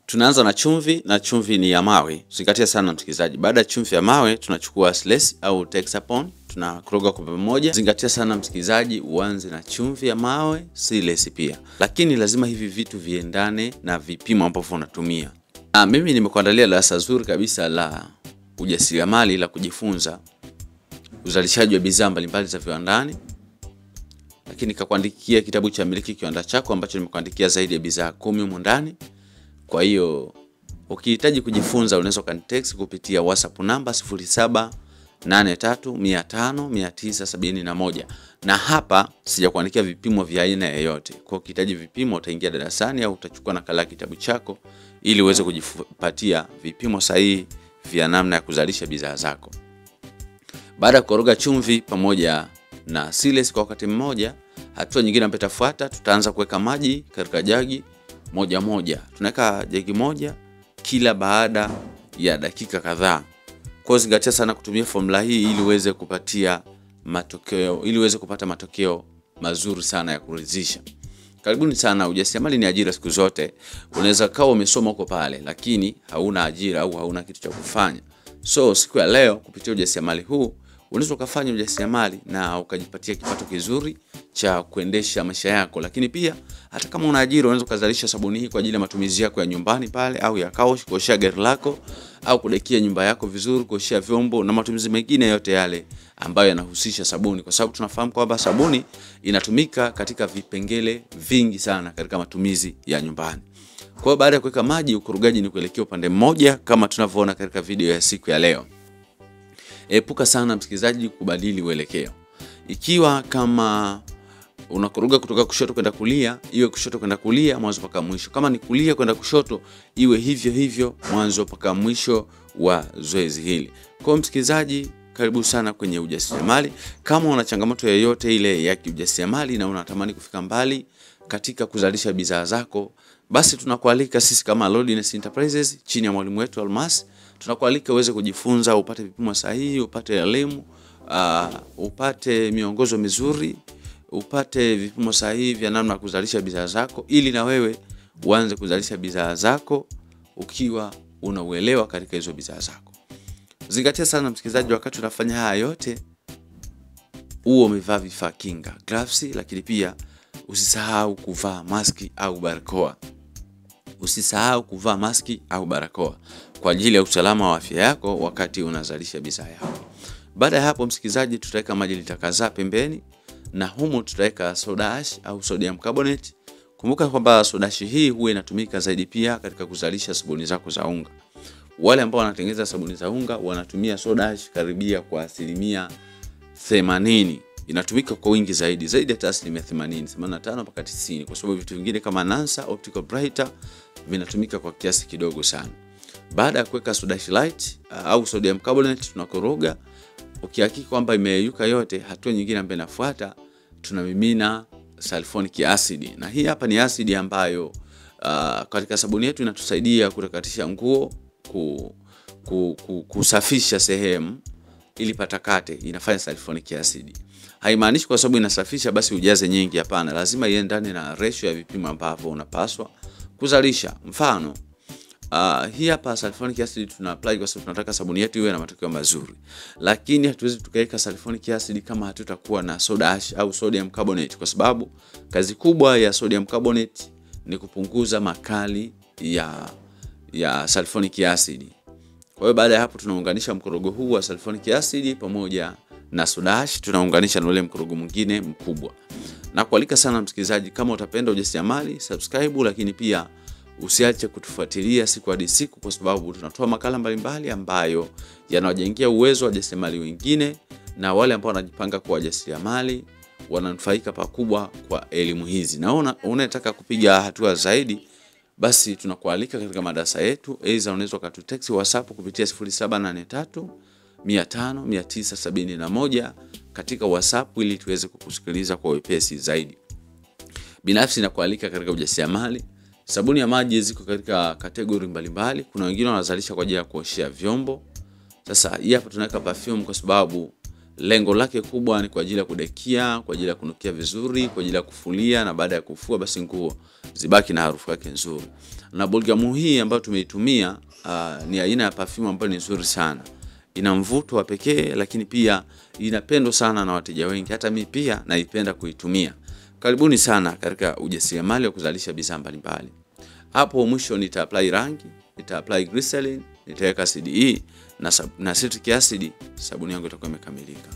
Tunaanza na chumvi, na chumvi ni ya mawe. Zingatia sana msikilizaji. Baada ya chumvi ya mawe tunachukua slesi au Texapon, tunakoroga kwa pamoja. Zingatia sana msikilizaji, uanze na chumvi ya mawe, slesi pia. Lakini lazima hivi vitu viendane na vipimo ambavyo unatumia. Mimi nimekuandalia darasa zuri kabisa la ujasiriamali la kujifunza uzalishaji wa bidhaa mbalimbali za viwandani. Lakini nikakuandikia kitabu cha Miliki Kiwanda Chako ambacho nimekuandikia zaidi ya bidhaa 10 humo ndani. Kwa hiyo ukihitaji kujifunza unaweza kunitext kupitia WhatsApp namba 0783500971. Na hapa sijakuandikia vipimo vya aina yoyote. Kwa ukihitaji vipimo utaingia darasani au utachukua nakala kitabu chako ili uweze kujipatia vipimo sahihi vya namna ya kuzalisha bidhaa zako. Baada ya kukoroga chumvi pamoja na siles kwa wakati mmoja, hatua nyingine ambayo itafuata, tutaanza kuweka maji katika jagi moja moja. Tunaweka jagi moja kila baada ya dakika kadhaa. Kwa hiyo zingatia sana kutumia formula hii ili uweze kupata matokeo mazuri sana ya kuridhisha. Karibuni sana. Ujasiriamali ni ajira siku zote. Unaweza kawa umesoma huko pale lakini hauna ajira au hauna kitu cha kufanya. So siku ya leo kupitia ujasiriamali huu unaweza kufanya ujasiriamali na ukajipatia kipato kizuri cha kuendesha maisha yako. Lakini pia hata kama una ajira unaweza kuzalisha sabuni hii kwa ajili ya matumizi yako ya nyumbani pale au ya kaush, kuoshea gari lako au kudekia nyumba yako vizuri, kuoshea vyombo na matumizi mengine yote yale ambayo yanahusisha sabuni, kwa sababu tunafahamu kwamba sabuni inatumika katika vipengele vingi sana katika matumizi ya nyumbani. Kwa hiyo baada ya kuweka maji, ukorogaji ni kuelekea upande mmoja kama tunavyoona katika video ya siku ya leo. Epuka sana msikilizaji kubadili uelekeo. Ikiwa kama unakoroga kutoka kushoto kwenda kulia, iwe kushoto kwenda kulia mwanzo mpaka mwisho. Kama ni kulia kwenda kushoto, iwe hivyo hivyo mwanzo mpaka mwisho wa zoezi hili. Kwa msikilizaji, karibu sana kwenye ujasiriamali. Kama una changamoto yoyote ile ya kiujasiriamali na unatamani kufika mbali katika kuzalisha bidhaa zako, basi tunakualika sisi kama Lordness Enterprises chini ya mwalimu wetu Almas. Tunakualika uweze kujifunza, upate vipimo sahihi, upate elimu, upate miongozo mizuri, upate vipimo sahihi vya namna ya kuzalisha bidhaa zako ili na wewe uanze kuzalisha bidhaa zako ukiwa unauelewa katika hizo bidhaa zako. Zingatia sana msikilizaji, wakati unafanya haya yote uwe umevaa vifaa kinga, gloves, lakini pia usisahau kuvaa maski au barakoa. Usisahau kuvaa maski au barakoa kwa ajili ya usalama wa afya yako wakati unazalisha bidhaa yako. Baada ya hapo msikilizaji, tutaweka maji lita kadhaa pembeni na humo tutaweka soda ash au sodium carbonate. Kumbuka kwamba soda ash hii huwa inatumika zaidi pia katika kuzalisha sabuni zako za unga. Wale ambao wanatengeneza sabuni za unga wanatumia soda ash karibia kwa 80%. Inatumika kwa wingi zaidi ya 80%, 85 mpaka 90, kwa sababu vitu vingine kama Nansa, Optical Brighter vinatumika kwa kiasi kidogo sana. Baada ya kuweka soda ash light au sodium carbonate tunakoroga. Ukihakiki kwamba imeyeyuka yote, hatua nyingine ambayo inafuata tunamimina sulfonic acid. Na hii hapa ni acid ambayo katika sabuni yetu inatusaidia kutakatisha nguo, kusafisha sehemu ili patakate. Inafanya sulfonic acid. Haimaanishi kwa sababu inasafisha basi ujaze nyingi, hapana. Lazima iendane na ratio ya vipimo ambavyo unapaswa kuzalisha. Mfano, hii hapa sulfonic acid tuna apply kwa sababu tunataka sabuni yetu iwe na matokeo mazuri. Lakini hatuwezi tukaweka sulfonic acid kama hatutakuwa na soda ash au sodium carbonate, kwa sababu kazi kubwa ya sodium carbonate ni kupunguza makali ya sulfonic acid. Kwa hiyo baada ya hapo tunaunganisha mkorogo huu wa sulfonic acid pamoja na soda ash, tunaunganisha na ule mkorogo mwingine mkubwa. Na kualika sana msikilizaji, kama utapenda ujasiriamali, subscribe, lakini pia usiache kutufuatilia siku hadi siku, kwa sababu tunatoa makala mbalimbali ambayo yanawajengea uwezo wa wajasiriamali wengine, na wale ambao wanajipanga kwa wajasiriamali wananufaika pakubwa kwa elimu hizi. Na unataka kupiga hatua zaidi, basi tunakualika katika madarasa yetu. Aidha unaweza kututext WhatsApp kupitia 0783500971 katika WhatsApp ili tuweze kukusikiliza kwa wepesi zaidi. Binafsi nakualika katika ujasiriamali. Sabuni ya maji ziko katika kategori mbalimbali. Kuna wengine wanazalisha kwa ajili ya kuoshea vyombo. Sasa hii hapa tunaweka perfume kwa sababu Lengo lake kubwa ni kwa ajili ya kudekia, kwa ajili ya kunukia vizuri, kwa ajili ya kufulia, na baada ya kufua basi nguo zibaki na harufu yake nzuri. Na Bullgum hii ambayo tumeitumia ni aina ya perfume ambayo ni nzuri sana. Ina mvuto wa pekee, lakini pia inapendwa sana na wateja wengi. Hata mimi pia naipenda kuitumia. Karibuni sana katika ujasiriamali wa kuzalisha bidhaa mbalimbali. Hapo mwisho nita-apply rangi, nita-apply glycerin, nitaweka CDE na citric acid, sabuni yangu itakuwa imekamilika.